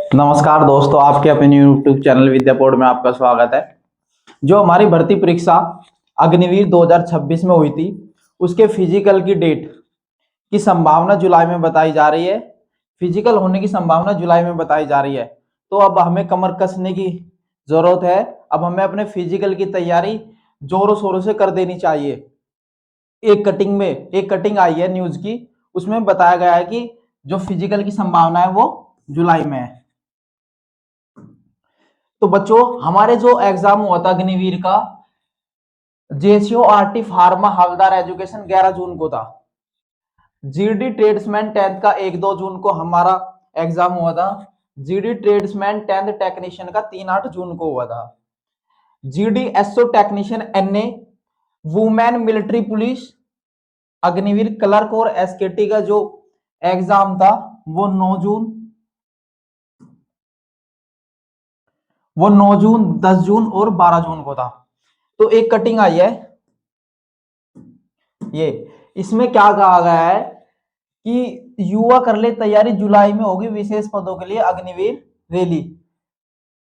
नमस्कार दोस्तों, आपके अपने यूट्यूब चैनल विद्यापोर्ट में आपका स्वागत है। जो हमारी भर्ती परीक्षा अग्निवीर 2026 में हुई थी, उसके फिजिकल की डेट की संभावना जुलाई में बताई जा रही है। फिजिकल होने की संभावना जुलाई में बताई जा रही है। तो अब हमें कमर कसने की जरूरत है। अब हमें अपने फिजिकल की तैयारी जोरों शोरों से कर देनी चाहिए। एक कटिंग आई है न्यूज की, उसमें बताया गया है कि जो फिजिकल की संभावना है वो जुलाई में है। तो बच्चों, हमारे जो एग्जाम हुआ था अग्निवीर का, जेसीओ आरटी फार्मा हवलदार एजुकेशन 11 जून को था। जीडी ट्रेड्समैन 10th का 1-2 जून को हमारा एग्जाम हुआ था। जीडी ट्रेड्समैन 10th टेक्नीशियन का 3-8 जून को हुआ था। GD SO technician NA women military police Agniveer clerk और एसकेटी का जो एग्जाम था वो 9 जून, 10 जून और 12 जून को था। तो एक कटिंग आई है ये, इसमें क्या कहा गया है कि युवा कर ले तैयारी, जुलाई में होगी विशेष पदों के लिए अग्निवीर रैली।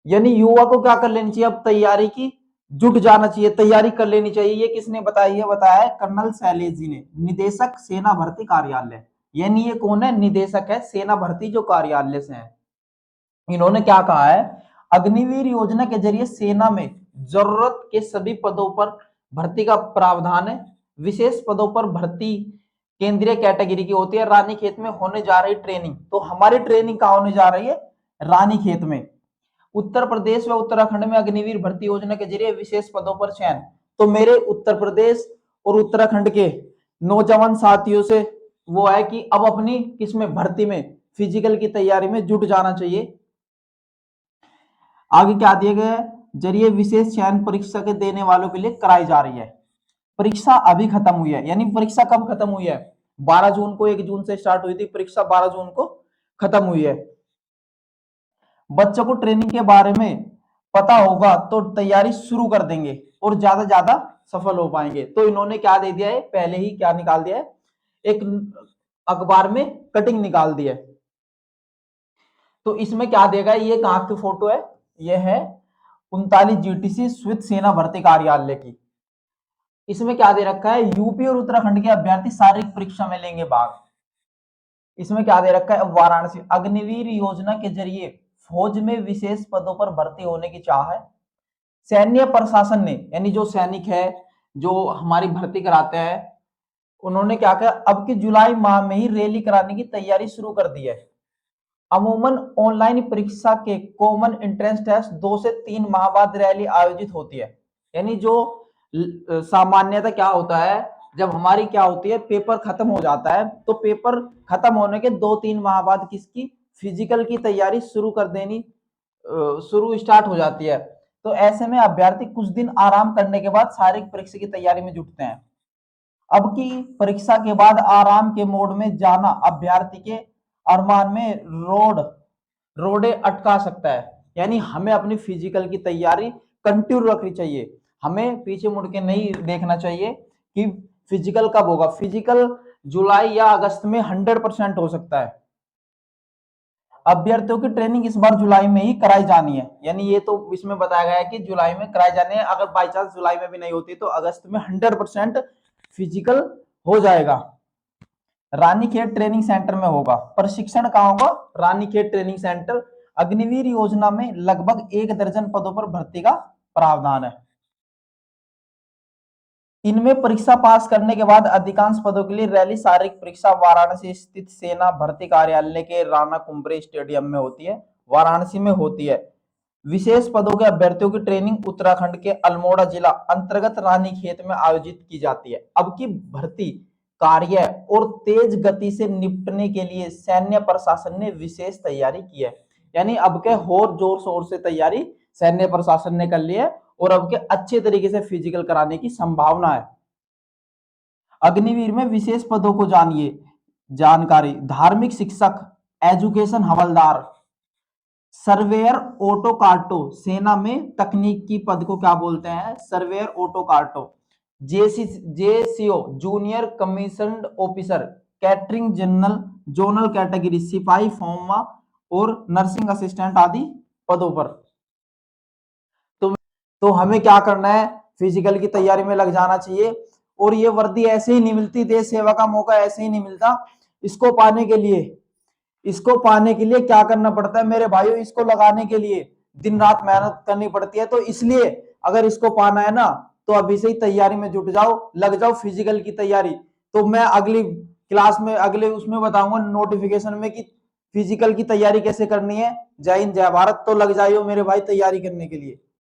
यानी युवा को क्या कर लेनी चाहिए, अब तैयारी की जुट जाना चाहिए, तैयारी कर लेनी चाहिए। ये किसने बताई है? बताया है कर्नल शैलेश जी ने, निदेशक सेना भर्ती कार्यालय। यानी ये कौन है? निदेशक है सेना भर्ती जो कार्यालय से है। इन्होंने क्या कहा है, अग्निवीर योजना के जरिए सेना में जरूरत के सभी पदों पर भर्ती का प्रावधान है। विशेष पदों पर भर्ती केंद्रीय कैटेगरी की होती है। रानीखेत में होने जा रही ट्रेनिंग, तो हमारी ट्रेनिंग कहाँ होने जा रही है? रानीखेत में। उत्तर प्रदेश व उत्तराखंड में अग्निवीर भर्ती योजना के जरिए विशेष पदों पर चयन। तो मेरे उत्तर प्रदेश और उत्तराखंड के नौजवान साथियों से वो है कि अब अपनी किसमें भर्ती में फिजिकल की तैयारी में जुट जाना चाहिए। आगे क्या दिए गए हैं? जरिए विशेष चयन परीक्षा के देने वालों के लिए कराई जा रही है। परीक्षा अभी खत्म हुई है। यानी परीक्षा कब खत्म हुई है? 12 जून को, 1 जून से स्टार्ट हुई थी परीक्षा, 12 जून को खत्म हुई है। बच्चों को ट्रेनिंग के बारे में पता होगा तो तैयारी शुरू कर देंगे और ज्यादा सफल हो पाएंगे। तो इन्होंने क्या दे दिया है, पहले ही क्या निकाल दिया है, एक अखबार में कटिंग निकाल दी है। तो इसमें क्या देगा, ये कहां की फोटो है? ये है 39 जीटीसी स्वित सेना भर्ती कार्यालय की। इसमें क्या दे रखा है, यूपी और उत्तराखंड के अभ्यर्थी शारीरिक परीक्षा में लेंगे भाग। इसमें क्या दे रखा है, वाराणसी अग्निवीर योजना के जरिए फौज में विशेष पदों पर भर्ती होने की चाह है। सैन्य प्रशासन ने, यानी जो सैनिक है जो हमारी भर्ती कराते हैं, उन्होंने क्या किया, अब की जुलाई माह में ही रैली कराने की तैयारी शुरू कर दी है। अमूमन ऑनलाइन परीक्षा के कॉमन एंट्रेंस टेस्ट 2 से 3 माह बाद रैली आयोजित होती है। यानी जो सामान्यतः क्या होता है, जब हमारी क्या होती है, पेपर खत्म हो जाता है, तो पेपर खत्म होने के 2-3 माह बाद किसकी फिजिकल की तैयारी शुरू कर देनी शुरू स्टार्ट हो जाती है। तो ऐसे में अभ्यर्थी कुछ दिन आराम करने के बाद शारीरिक परीक्षा की तैयारी में जुटते हैं। अब की परीक्षा के बाद आराम के मोड में जाना अभ्यर्थी के अरमान में रोडे अटका सकता है। यानी हमें अपनी फिजिकल की तैयारी कंटिन्यू रखनी चाहिए। हमें पीछे मुड़ के नहीं देखना चाहिए कि फिजिकल कब होगा। फिजिकल जुलाई या अगस्त में 100% हो सकता है। अभ्यर्थियों की ट्रेनिंग इस बार जुलाई में ही कराई जानी है। यानी ये तो इसमें बताया गया है कि जुलाई में कराई जानी है। अगर बाई चांस जुलाई में भी नहीं होती तो अगस्त में 100% फिजिकल हो जाएगा। रानीखेत ट्रेनिंग सेंटर में होगा प्रशिक्षण। कहां होगा? Ranikhet training centre. अग्निवीर योजना में लगभग 1 दर्जन पदों पर भर्ती का प्रावधान है। इनमें परीक्षा पास करने के बाद अधिकांश पदों के लिए रैली शारीरिक परीक्षा वाराणसी स्थित सेना भर्ती कार्यालय के राणा कुंभरे स्टेडियम में होती है, वाराणसी में होती है। विशेष पदों के अभ्यर्थियों की ट्रेनिंग उत्तराखंड के अल्मोड़ा जिला अंतर्गत रानीखेत में आयोजित की जाती है। अब की भर्ती कार्य और तेज गति से निपटने के लिए सैन्य प्रशासन ने विशेष तैयारी की है। यानी अब के और जोर शोर से तैयारी सैन्य प्रशासन ने कर ली है और अब के अच्छे तरीके से फिजिकल कराने की संभावना है। अग्निवीर में विशेष पदों को जानिए जानकारी। धार्मिक शिक्षक, एजुकेशन हवलदार, सर्वेयर ऑटो कार्टो। सेना में तकनीकी पद को क्या बोलते हैं? Surveyor auto carto. JCO junior commissioned officer, catering general zonal category, सिपाही फॉर्मा और नर्सिंग असिस्टेंट आदि पदों पर। तो हमें क्या करना है, फिजिकल की तैयारी में लग जाना चाहिए। और ये वर्दी ऐसे ही नहीं मिलती, देश सेवा का मौका ऐसे ही नहीं मिलता। इसको पाने के लिए क्या करना पड़ता है मेरे भाइयों, इसको लगाने के लिए दिन रात मेहनत करनी पड़ती है। तो इसलिए अगर इसको पाना है ना, तो अभी से ही तैयारी में जुट जाओ, लग जाओ फिजिकल की तैयारी। तो मैं अगली क्लास में, अगले उसमें बताऊंगा नोटिफिकेशन में कि फिजिकल की तैयारी कैसे करनी है। जय हिंद जय भारत। तो लग जाइयो मेरे भाई तैयारी करने के लिए।